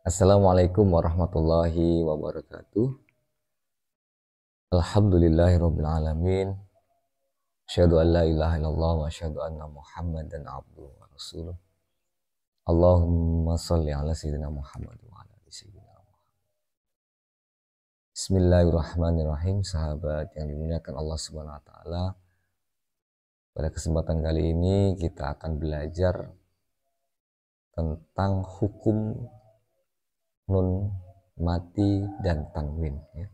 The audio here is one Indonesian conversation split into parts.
Assalamualaikum warahmatullahi wabarakatuh. Alhamdulillahirabbil alamin. Asyhadu an la ilaha illallah wa asyhadu anna Muhammadan abduhu wa rasuluh. Allahumma shalli ala sayyidina Muhammad wa ala ali sayyidina Muhammad. Bismillahirrahmanirrahim. Sahabat yang dimuliakan Allah Subhanahu wa taala. Pada kesempatan kali ini kita akan belajar tentang hukum nun mati dan tanwin ya.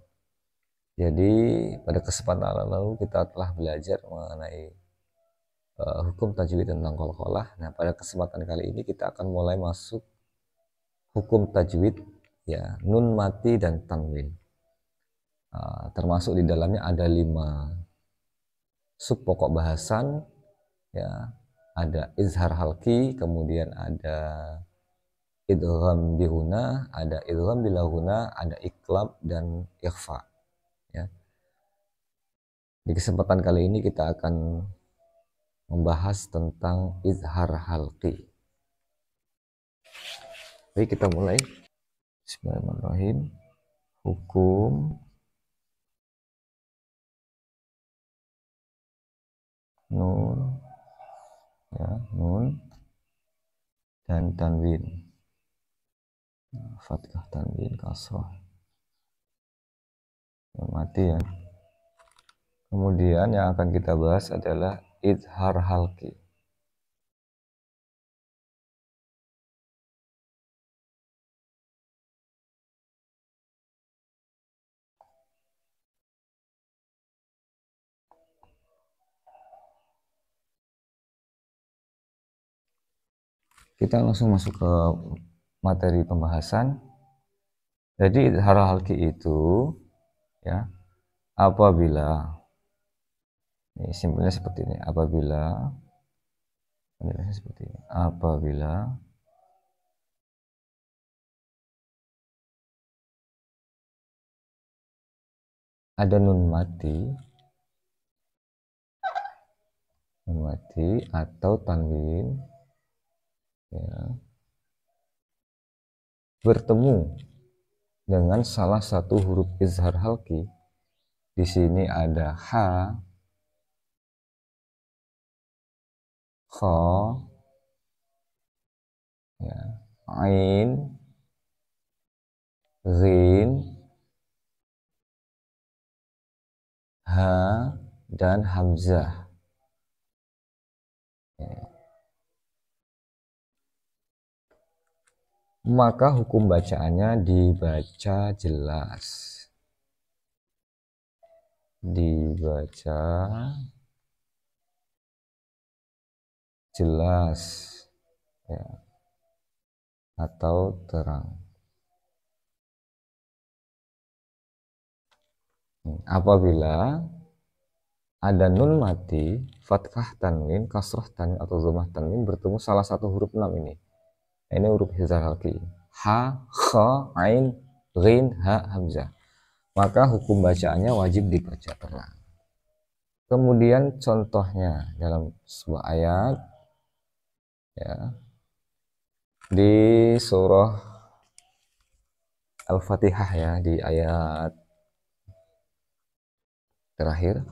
Jadi pada kesempatan lalu kita telah belajar mengenai hukum tajwid tentang qalqalah. Nah, pada kesempatan kali ini kita akan mulai masuk hukum tajwid ya, nun mati dan tanwin. Termasuk di dalamnya ada 5 sub pokok bahasan ya. Ada izhar halki, kemudian ada idgham bihuna, ada idgham bilahuna, ada iqlab dan ikhfa ya. Di kesempatan kali ini kita akan membahas tentang izhar halqi. Baik, kita mulai. Bismillahirrahmanirrahim. Hukum nun ya, nun dan tanwin. Fathah, tanwin, kasrah. Mati ya. Kemudian yang akan kita bahas adalah izhar halqi. Kita langsung masuk ke materi pembahasan. Jadi izhar halqi itu ya, apabila ini simpelnya seperti ini, apabila ada nun mati atau tanwin ya, bertemu dengan salah satu huruf izhar halqi. Di sini ada ha, kha, ya, ain, ghin, ha, dan hamzah. Ya. Maka hukum bacaannya dibaca jelas. Dibaca jelas ya, atau terang. Apabila ada nun mati, fathah tanwin, kasroh tanwin atau dhammah tanwin bertemu salah satu huruf 6 ini. Ini huruf izhar halqi. Ha, kha, ain, ghin, ha, hamzah. Maka hukum bacaannya wajib dibaca terang. Kemudian contohnya dalam sebuah ayat ya, di surah Al-Fatihah ya, di ayat terakhir.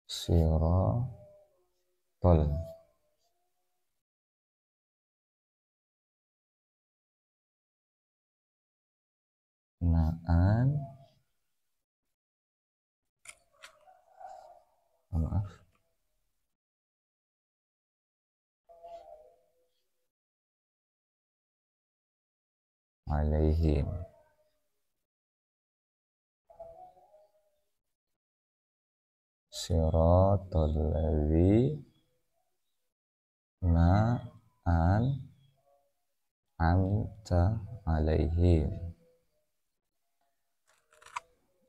Siratal naan, maaf, alaihim. Siratal ladzina an'amta alaihim.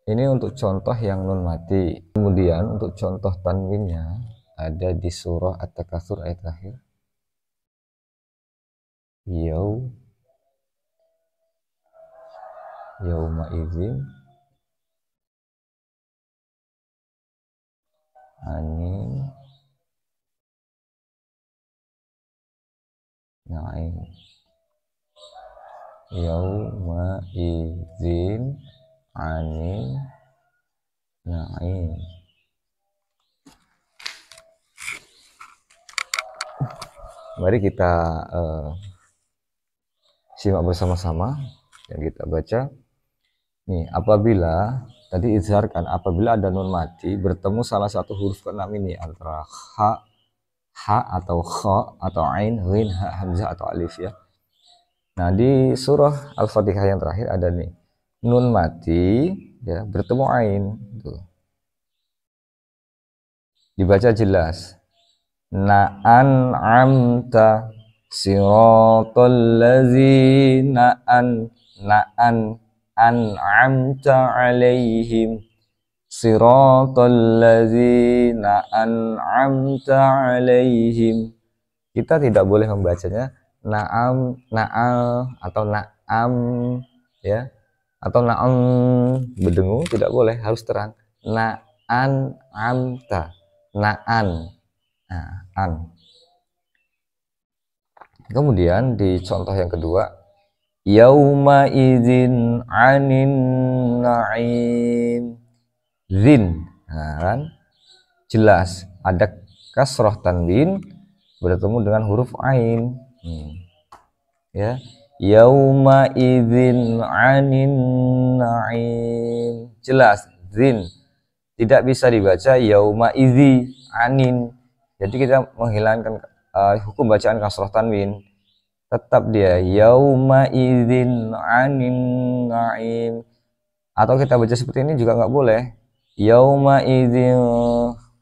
Ini untuk contoh yang nun mati. Kemudian untuk contoh tanwinnya ada di surah At-Takatsur ayat terakhir. Yauma idzin anil na'im. Yauma idzin anin na'im. Mari kita simak bersama-sama yang kita baca. Nih, apabila tadi izharkan, apabila ada nun mati bertemu salah satu huruf keenam ini antara ha atau kha atau ain, ghin, ha, hamzah atau alif ya. Nah, di surah Al-Fatihah yang terakhir ada nih nun mati ya bertemu ain tuh. Dibaca jelas. Na'an'amta siratal ladzina an'amta alaihim siratal ladzina an'amta alaihim. Kita tidak boleh membacanya na'am, na'al atau na'am ya, atau na'am berdengung, tidak boleh, harus terang. Na'an'amta, na'an. Nah, an. Kemudian di contoh yang kedua, yauma idzin anin na'im. Zin. Nah, kan? Jelas ada kasroh tanwin bertemu dengan huruf ain. Ya. Yauma idzin anin na'im. Jelas zin. Tidak bisa dibaca yauma idzi anin. Jadi kita menghilangkan hukum bacaan kasroh tanwin. Tetap dia yauma idzin anin na'im. Atau kita baca seperti ini juga nggak boleh. Yauma idzin,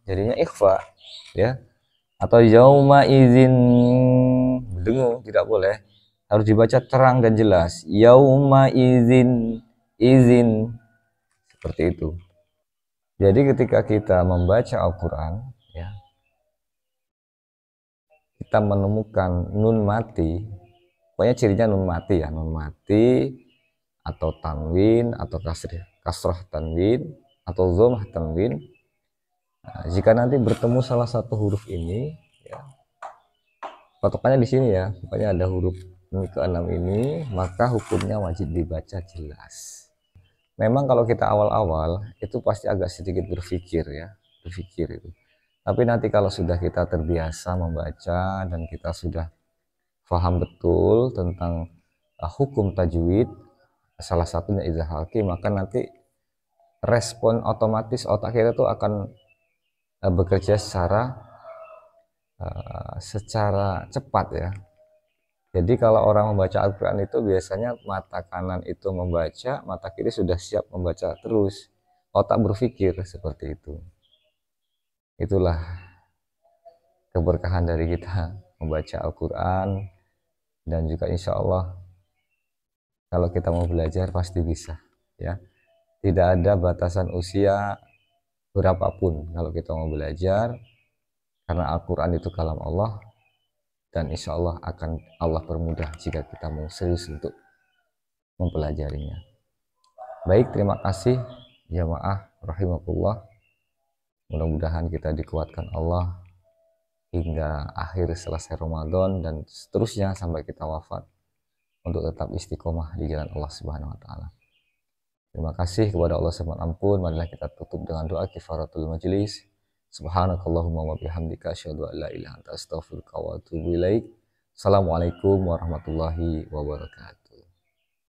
jadinya ikhfa ya. Atau yauma idzin dengung, tidak boleh. Harus dibaca terang dan jelas. Yauma idzin, izin, seperti itu. Jadi ketika kita membaca Al-Quran ya, kita menemukan nun mati, pokoknya cirinya nun mati ya, nun mati atau tanwin atau kasrah tanwin atau dhammah tanwin. Nah, jika nanti bertemu salah satu huruf ini ya, patokannya di sini ya, pokoknya ada huruf ke-6 ini, maka hukumnya wajib dibaca jelas. Memang kalau kita awal-awal itu pasti agak sedikit berpikir ya, berpikir itu. Tapi nanti kalau sudah kita terbiasa membaca dan kita sudah paham betul tentang hukum tajwid, salah satunya izhar halqi, maka nanti respon otomatis otak kita tuh akan bekerja secara cepat ya. Jadi kalau orang membaca Al-Quran itu biasanya mata kanan itu membaca, mata kiri sudah siap membaca terus. Otak berpikir seperti itu. Itulah keberkahan dari kita membaca Al-Quran, dan juga insya Allah kalau kita mau belajar pasti bisa ya. Tidak ada batasan usia berapapun kalau kita mau belajar, karena Al-Quran itu kalam Allah, dan insya Allah akan Allah permudah jika kita mau serius untuk mempelajarinya. Baik, terima kasih jamaah rahimakumullah. Mudah-mudahan kita dikuatkan Allah hingga akhir selesai Ramadan dan seterusnya sampai kita wafat untuk tetap istiqomah di jalan Allah Subhanahu wa taala. Terima kasih kepada Allah Subhanahu ampun. Marilah kita tutup dengan doa kifaratul majlis. Subhanakallahumma wa bihamdika asyhadu an la ilaha illa anta astaghfiruka wa atubu ilaik. Assalamualaikum warahmatullahi wabarakatuh.